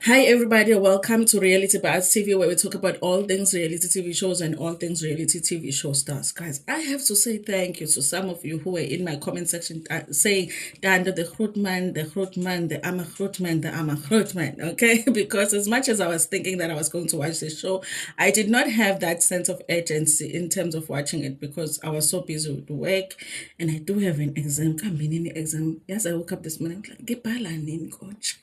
Hi, everybody. Welcome to Reality Bites TV, where we talk about all things reality TV shows and all things reality TV show stars. Guys, I have to say thank you to some of you who were in my comment section saying, Danda, the Grootman, the Grootman, the AmaGrootman, the AmaGrootman. Okay? Because as much as I was thinking that I was going to watch the show, I did not have that sense of urgency in terms of watching it because I was so busy with work and I do have an exam. Come in exam. Yes, I woke up this morning like, get coach.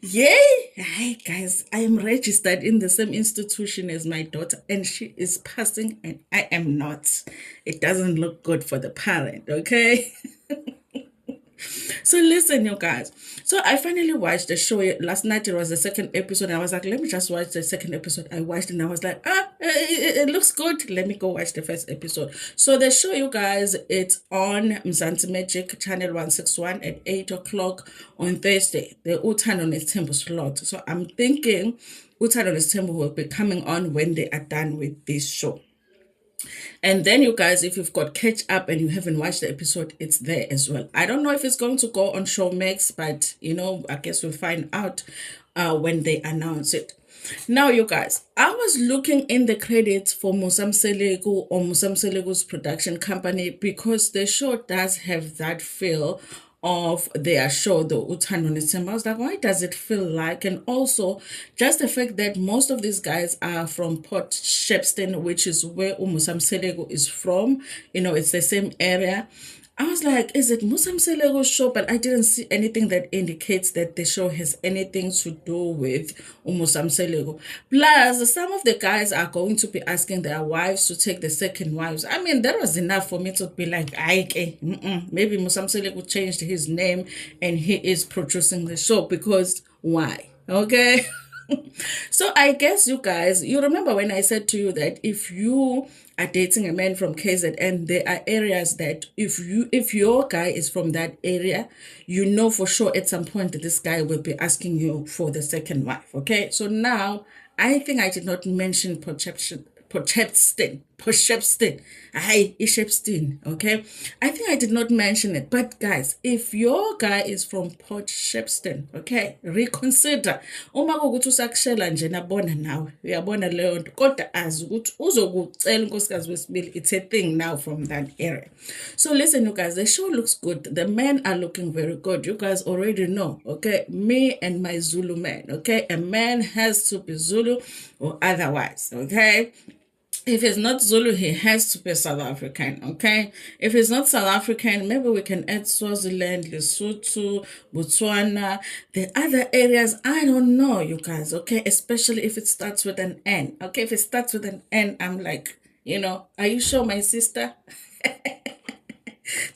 Yay! Hi guys, I am registered in the same institution as my daughter, and she is passing, and I am not. It doesn't look good for the parent, okay? So listen, you guys. So I finally watched the show last night. It was the second episode. And I was like, let me just watch the second episode. I watched it and I was like, it looks good. Let me go watch the first episode. So the show, you guys, it's on Mzansi Magic channel 161 at 8 o'clock on Thursday. The Utan on its temple slot. So I'm thinking Utan on its temple will be coming on when they are done with this show. And then, you guys, if you've got catch up and you haven't watched the episode, it's there as well. I don't know if it's going to go on Showmax, but I guess we'll find out when they announce it. Now, you guys, I was looking in the credits for Musamselegu or Musamselegu's production company because the show does have that feel of their show, the Utano December. I was like, why does it feel like? And also, just the fact that most of these guys are from Port Shepstone, which is where Umusam Selego is from. It's the same area. I was like, is it Musam Selego's show? But I didn't see anything that indicates that the show has anything to do with Musam Selego. Plus, some of the guys are going to be asking their wives to take the second wives. I mean, that was enough for me to be like, maybe Musam Selego changed his name and he is producing the show because why? Okay. So I guess you guys, you remember when I said to you that if you are dating a man from KZN, there are areas that if your guy is from that area, you know for sure at some point that this guy will be asking you for the second wife. Okay. So now I think I did not mention perception. Pochepstin. Hi, Ishepstin. Okay. I think I did not mention it. But guys, if your guy is from Port Shepstone, okay, reconsider. Uma kuwukuthi usakushela nje nabona nawe. Uyabona leyo nto. Kodwa azi ukuthi uzokucela unkosikazi wesibili. It's a thing now from that area. So listen, you guys, the show looks good. The men are looking very good. You guys already know, okay? Me and my Zulu man, okay? A man has to be Zulu or otherwise, okay? If it's not Zulu, he has to be South African, okay? If it's not South African, maybe we can add Swaziland, Lesotho, Botswana, the other areas, I don't know, you guys, okay? Especially if it starts with an N, okay? If it starts with an N, I'm like, are you sure, my sister?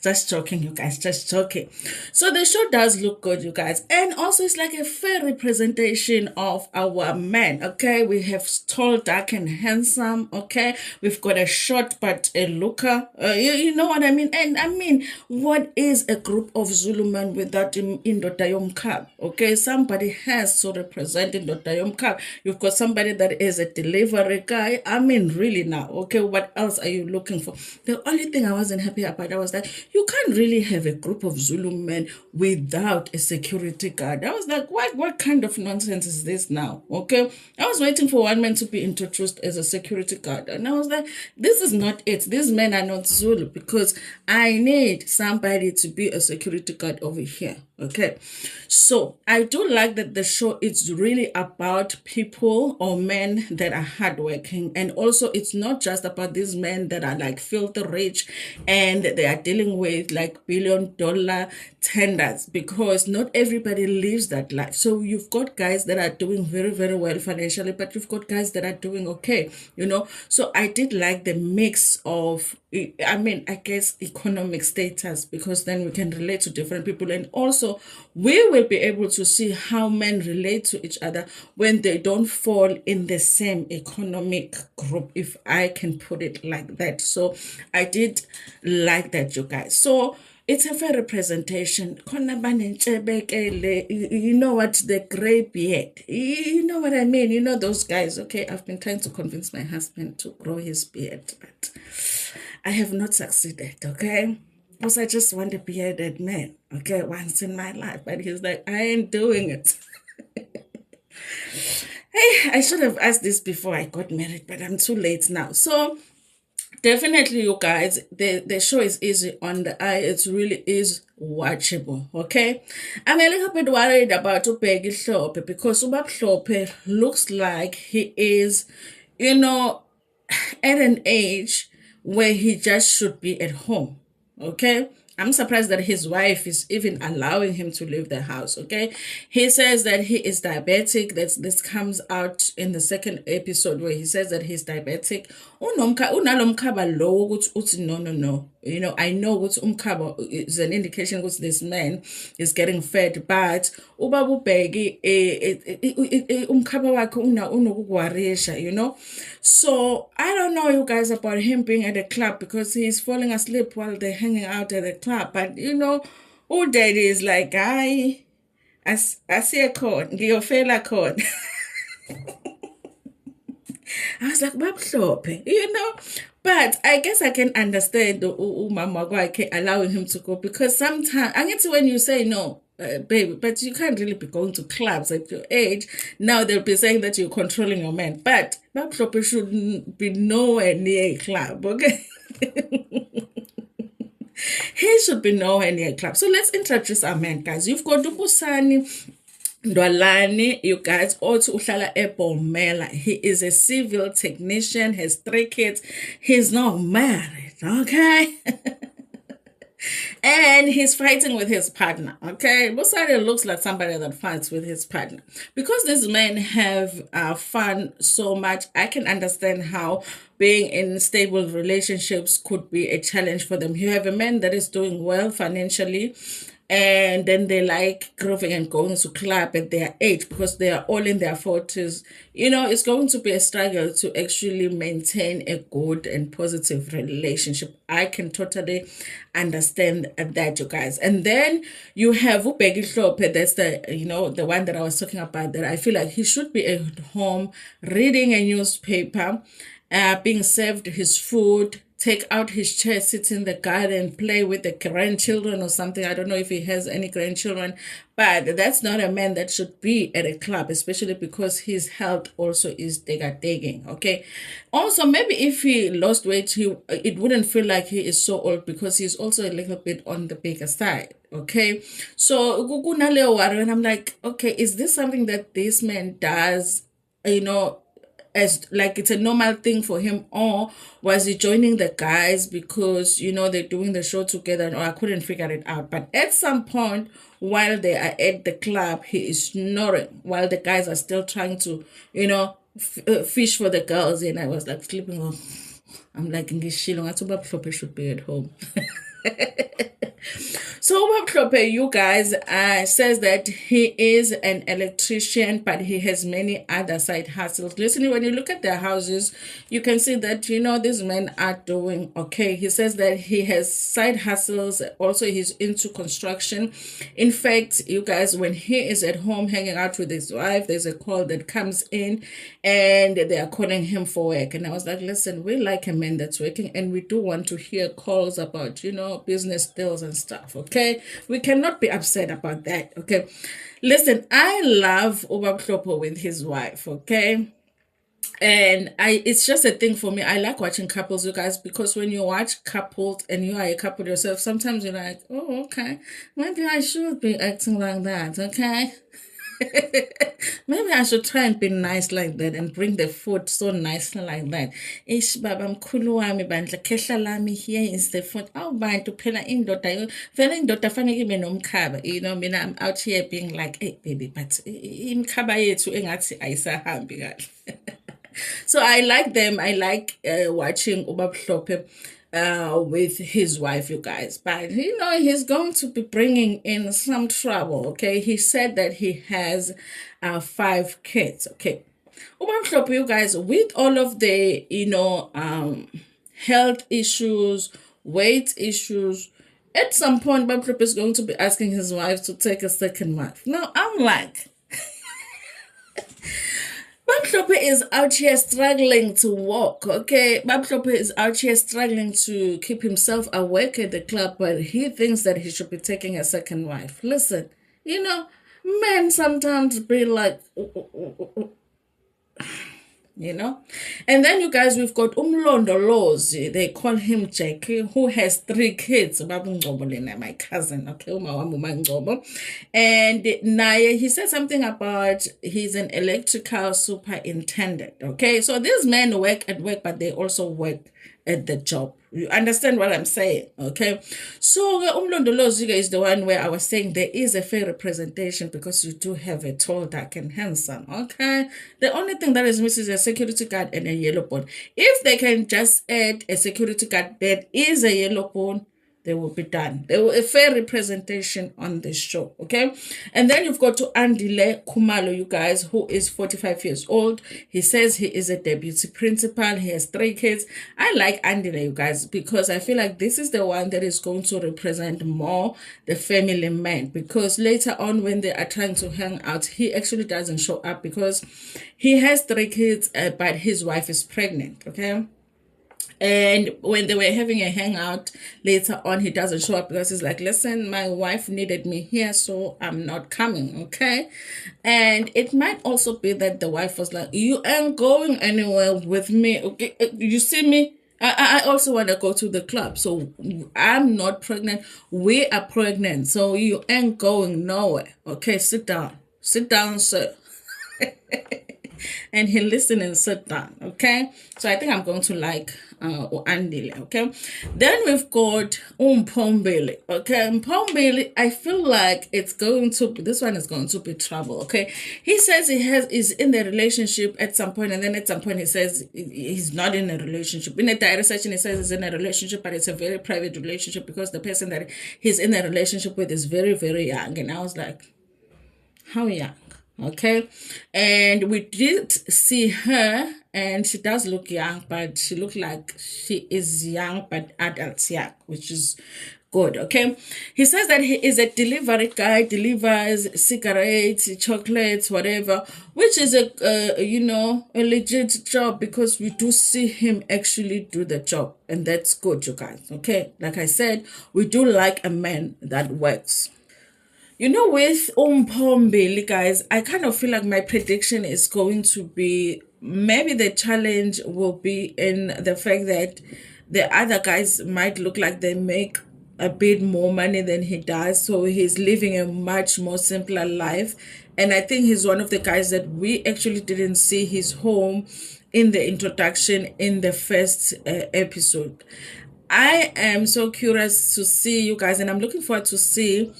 Just joking, you guys, just joking. So the show does look good, you guys. And also it's like a fair representation of our men, okay? We have tall, dark, and handsome, okay? We've got a short but a looker. You know what I mean? And I mean, what is a group of Zulu men without Indodayom Cub? Okay, somebody has to represent Indodayom Cub. You've got somebody that is a delivery guy. I mean, really now, okay? What else are you looking for? The only thing I wasn't happy about was that you can't really have a group of Zulu men without a security guard. I was like, what kind of nonsense is this now? Okay. I was waiting for one man to be introduced as a security guard. And I was like, this is not it. These men are not Zulu because I need somebody to be a security guard over here. Okay. So I do like that the show is really about people or men that are hardworking. And also it's not just about these men that are like filthy rich and they are dealing with like $1 billion tenders because not everybody lives that life. So you've got guys that are doing very, very well financially, but you've got guys that are doing okay, So I did like the mix of, I guess economic status because then we can relate to different people. And also we will be able to see how men relate to each other when they don't fall in the same economic group, if I can put it like that. So I did like that, you guys. So it's a fair representation. You know what? The gray beard. You know what I mean? You know those guys, okay? I've been trying to convince my husband to grow his beard, but I have not succeeded, okay? because I just want a bearded man, okay, once in my life. But he's like, I ain't doing it. Hey, I should have asked this before I got married, but I'm too late now. So definitely, you guys, the show is easy on the eye. It really is watchable. Okay, I'm a little bit worried about Bab Hlophe because Bab Hlophe looks like he is, you know, at an age where he just should be at home. Okay. I'm surprised that his wife is even allowing him to leave the house. Okay. He says that he is diabetic. This comes out in the second episode where he says that he's diabetic. Unalomkhaba lo ukuthi uthi no, no, no. You know, I know what umkhaba is an indication that this man is getting fed, but ubaba ubheki umkhaba wakhe unokukwarisha, you know. So I don't know, you guys, about him being at the club because he's falling asleep while they're hanging out at the club. But you know, old daddy is like, I see a code, ngiyofela code. I was like, Bab Hlophe, you know. But I guess I can understand Mama Gwake allowing him to go because sometimes, I get to when you say no, baby, but you can't really be going to clubs at your age. Now they'll be saying that you're controlling your man. But Bab Hlophe shouldn't be nowhere near a club, okay? He should be nowhere near a club. So let's introduce our man, guys. You've got Dubusani Ndwalani, you guys, also uhlala eBomela. He is a civil technician, has 3 kids. He's not married, okay? And he's fighting with his partner, okay? Busani looks like somebody that fights with his partner. Because these men have fun so much, I can understand how being in stable relationships could be a challenge for them. You have a man that is doing well financially, and then they like grooving and going to club at their age because they are all in their 40s. You know, it's going to be a struggle to actually maintain a good and positive relationship. I can totally understand that, you guys. And then you have Bab Hlophe, that's the, you know, the one that I was talking about, that I feel like he should be at home reading a newspaper, being served his food, take out his chair, sit in the garden, play with the grandchildren or something. I don't know if he has any grandchildren, but that's not a man that should be at a club, especially because his health also is digging. Okay. Also, maybe if he lost weight, it wouldn't feel like he is so old because he's also a little bit on the bigger side. Okay. So and I'm like, okay, is this something that this man does, you know, as like it's a normal thing for him, or was he joining the guys because, you know, they're doing the show together? Or I couldn't figure it out. But at some point while they are at the club, he is snoring while the guys are still trying to, you know, fish for the girls. And I was like sleeping off. I'm like, ngishilo ngathi Bab Hlophe should be at home. So Bab Hlophe, you guys, says that he is an electrician, but he has many other side hustles. Listen, when you look at their houses, you can see that, you know, these men are doing okay. He says that he has side hustles. Also, he's into construction. In fact, you guys, when he is at home hanging out with his wife, there's a call that comes in and they are calling him for work. And I was like, listen, we like a man that's working and we do want to hear calls about, you know, business deals and stuff. Okay, we cannot be upset about that. Okay, listen, I love Bab Hlophe with his wife. Okay, and it's just a thing for me. I like watching couples, you guys, because when you watch couples and you are a couple yourself, sometimes you're like, oh, okay, maybe I should be acting like that. Okay. Maybe I should try and be nice like that and bring the food so nicely like that. Ish baba mkhulu wami bandla khehla lami, here is the food. Oh bantu phela indoda vele indoda fanele ibe nomkhaba. You know, mina I'm out here being like, hey baby, but imkhaba yethu engathi ayisahambi kahle. So I like them. I like watching Bab Hlophe with his wife, you guys. But, you know, he's going to be bringing in some trouble, okay? He said that he has 5 kids, okay? Bab Hlophe, you guys, with all of the, you know, health issues, weight issues, at some point, Bab Hlophe is going to be asking his wife to take a second wife. Now, I'm like, Bab Hlophe is out here struggling to walk, okay? Bab Hlophe is out here struggling to keep himself awake at the club, but he thinks that he should be taking a second wife. Listen, you know, men sometimes be like, you know. And then you guys, we've got Umlondolozi, they call him Jackie, who has 3 kids. Babu Ngcobo lena, my cousin, okay, and Naya, he said something about he's an electrical superintendent, okay. So these men work at work, but they also work at the job. You understand what I'm saying? Okay. So Umlondolozi is the one where I was saying there is a fair representation because you do have a tall, dark, and handsome. Okay. The only thing that is missing is a security guard and a yellow bone. If they can just add a security guard that is a yellow bone, they will be done. There will a fair representation on this show, okay? And then you've got to Andile Kumalo, you guys, who is 45 years old. He says he is a deputy principal. He has 3 kids. I like Andile, you guys, because I feel like this is the one that is going to represent more the family man. Because later on, when they are trying to hang out, he actually doesn't show up because he has 3 kids, but his wife is pregnant, okay? And when they were having a hangout later on, he doesn't show up because he's like, listen, my wife needed me here, so I'm not coming, okay? And it might also be that the wife was like, you ain't going anywhere with me, okay? You see me? I also want to go to the club. So I'm not pregnant. We are pregnant. So you ain't going nowhere. Okay, sit down. Sit down, sir. And he listened and sat down, okay? So I think I'm going to like Andile, okay? Then we've got Mpombele, okay? Mpombele, I feel like it's going to be, this one is going to be trouble, okay? He says is in the relationship at some point, and then at some point he says he's not in a relationship. In a direct session, he says he's in a relationship, but it's a very private relationship because the person that he's in a relationship with is very, very young. And I was like, how young? Okay, and we did see her, and she does look young, but she looked like she is young but adult young, which is good. Okay, he says that he is a delivery guy, delivers cigarettes, chocolates, whatever, which is a legit job because we do see him actually do the job, and that's good, you guys. Okay, like I said, we do like a man that works. You know, with Umpombili, guys, I kind of feel like my prediction is going to be maybe the challenge will be in the fact that the other guys might look like they make a bit more money than he does. So he's living a much more simpler life. And I think he's one of the guys that we actually didn't see his home in the introduction in the first episode. I am so curious to see you guys, and I'm looking forward to see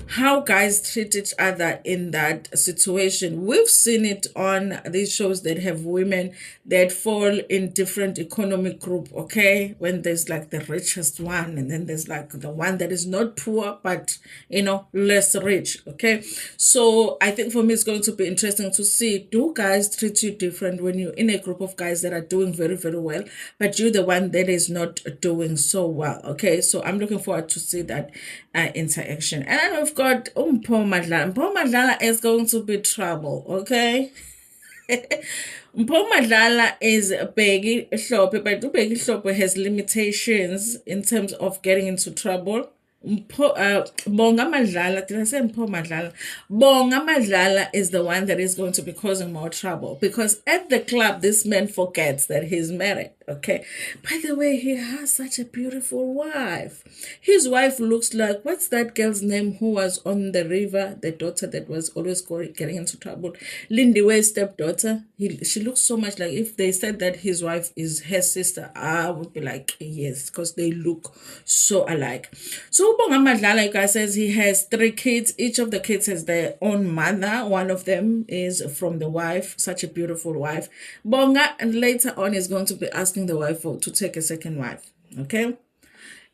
how guys treat each other in that situation. We've seen it on these shows that have women that fall in different economic group, okay? When there's like the richest one, and then there's like the one that is not poor, but, less rich, okay? So I think for me, it's going to be interesting to see, do guys treat you different when you're in a group of guys that are doing very, very well, but you're the one that is not doing so well, okay? So I'm looking forward to see that interaction. And then we've got Mpho Madlala. Mpho Madlala is going to be trouble, okay? Mpho Madlala is Bab Hlophe, but Bab Hlophe has limitations in terms of getting into trouble. Bonga Madlala, did I say Mpho Madlala? Bonga Madlala is the one that is going to be causing more trouble because at the club, this man forgets that he's married. Okay. By the way, he has such a beautiful wife. His wife looks like, what's that girl's name who was on the river? The daughter that was always getting into trouble. Lindy Way's stepdaughter. She looks so much like, if they said that his wife is her sister, I would be like, yes, because they look so alike. So Bonga Madlala, you guys, says he has 3 kids. Each of the kids has their own mother. One of them is from the wife, such a beautiful wife. Bonga, and later on, is going to be asking the wife to take a second wife, okay?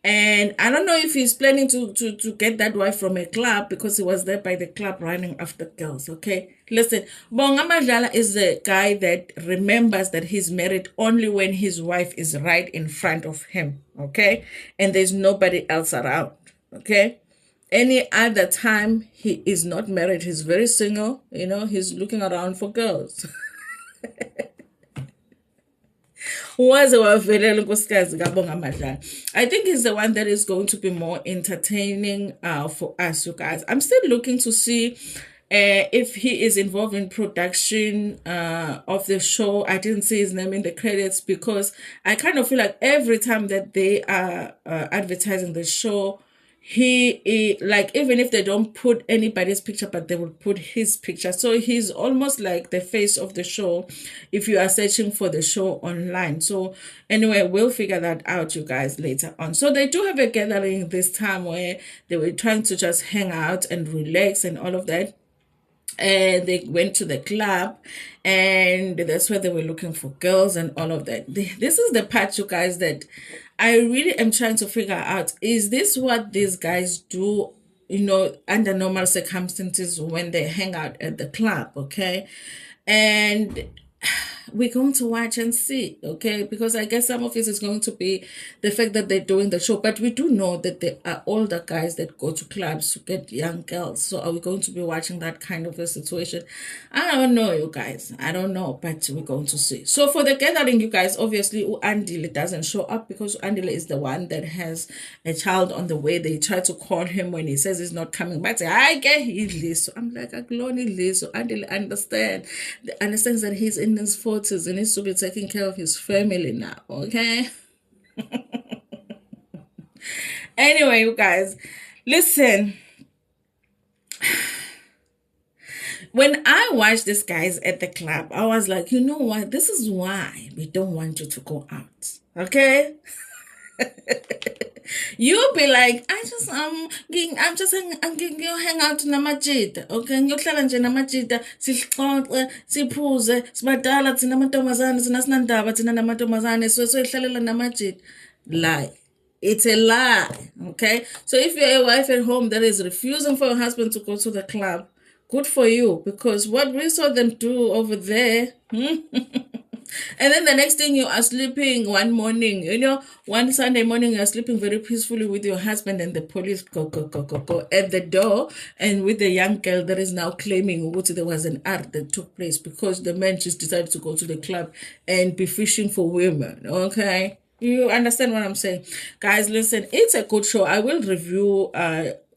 And I don't know if he's planning to get that wife from a club because he was there by the club running after girls, okay? Listen, Bonga Madlala is the guy that remembers that he's married only when his wife is right in front of him, okay? And there's nobody else around, okay? Any other time, he is not married. He's very single, he's looking around for girls. waze wavelela unkosikazi kaBonga Madlala. I think he's the one that is going to be more entertaining for us, you guys. I'm still looking to see if he is involved in production of the show. I didn't see his name in the credits because I kind of feel like every time that they are advertising the show, he like, even if they don't put anybody's picture, but they will put his picture, so he's almost like the face of the show if you are searching for the show online. So anyway, we'll figure that out, you guys, later on. So they do have a gathering this time where they were trying to just hang out and relax and all of that, and they went to the club, and that's where they were looking for girls and all of that. This is the part, you guys, that I really am trying to figure out, is this what these guys do, under normal circumstances when they hang out at the club? Okay. And we're going to watch and see, okay? Because I guess some of this is going to be the fact that they're doing the show, but we do know that there are older guys that go to clubs to get young girls. So are we going to be watching that kind of a situation? I don't know, you guys. I don't know, but we're going to see. So for the gathering, you guys, obviously Andile doesn't show up because Andile is the one that has a child on the way. They try to call him when he says he's not coming back. Say, I get his. So I'm like, so Andile understands that he's in his 40s and needs to be taking care of his family now, okay? Anyway, you guys, listen. When I watched these guys at the club, I was like, you know what? This is why we don't want you to go out, okay? You'll be like, I'm going to hang out namajita, okay? Ngiyohlala nje namajita, sixoxe, siphuze, sibadala thina amantombazane, thina sinandaba thina namantombazane, so ihlalela namajita. Lie. It's a lie, okay? So if you're a wife at home that is refusing for your husband to go to the club, good for you, because what we saw them do over there, and then the next thing, you are sleeping one morning, one Sunday morning, you're sleeping very peacefully with your husband, and the police go at the door, and with the young girl that is now claiming what there was an art that took place because the man just decided to go to the club and be fishing for women, okay? You understand what I'm saying? Guys, listen, it's a good show. I will review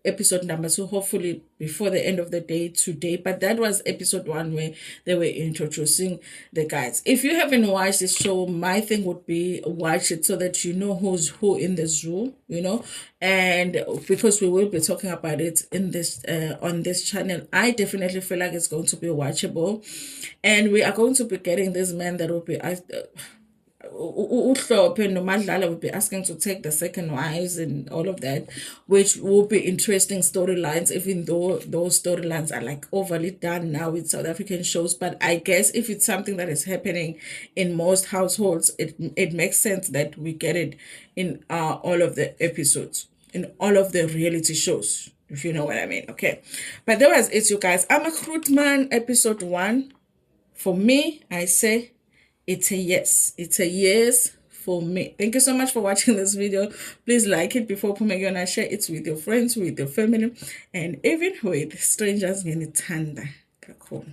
episode number 2 hopefully before the end of the day today, but that was episode 1 where they were introducing the guys. If you haven't watched this show, my thing would be watch it so that you know who's who in the zoo, and because we will be talking about it in this on this channel, I definitely feel like it's going to be watchable, and we are going to be getting this man that will be Hlophe and Madlala will be asking to take the second wives and all of that, which will be interesting storylines, even though those storylines are like overly done now with South African shows. But I guess if it's something that is happening in most households, it makes sense that we get it in all of the episodes, in all of the reality shows, if you know what I mean. Okay, but that was it, you guys. AmaGrootman episode 1. For me, I say it's a yes. It's a yes for me. Thank you so much for watching this video. Please like it before Pumegona, share it with your friends, with your family, and even with strangers. Ngenithanda kakhulu.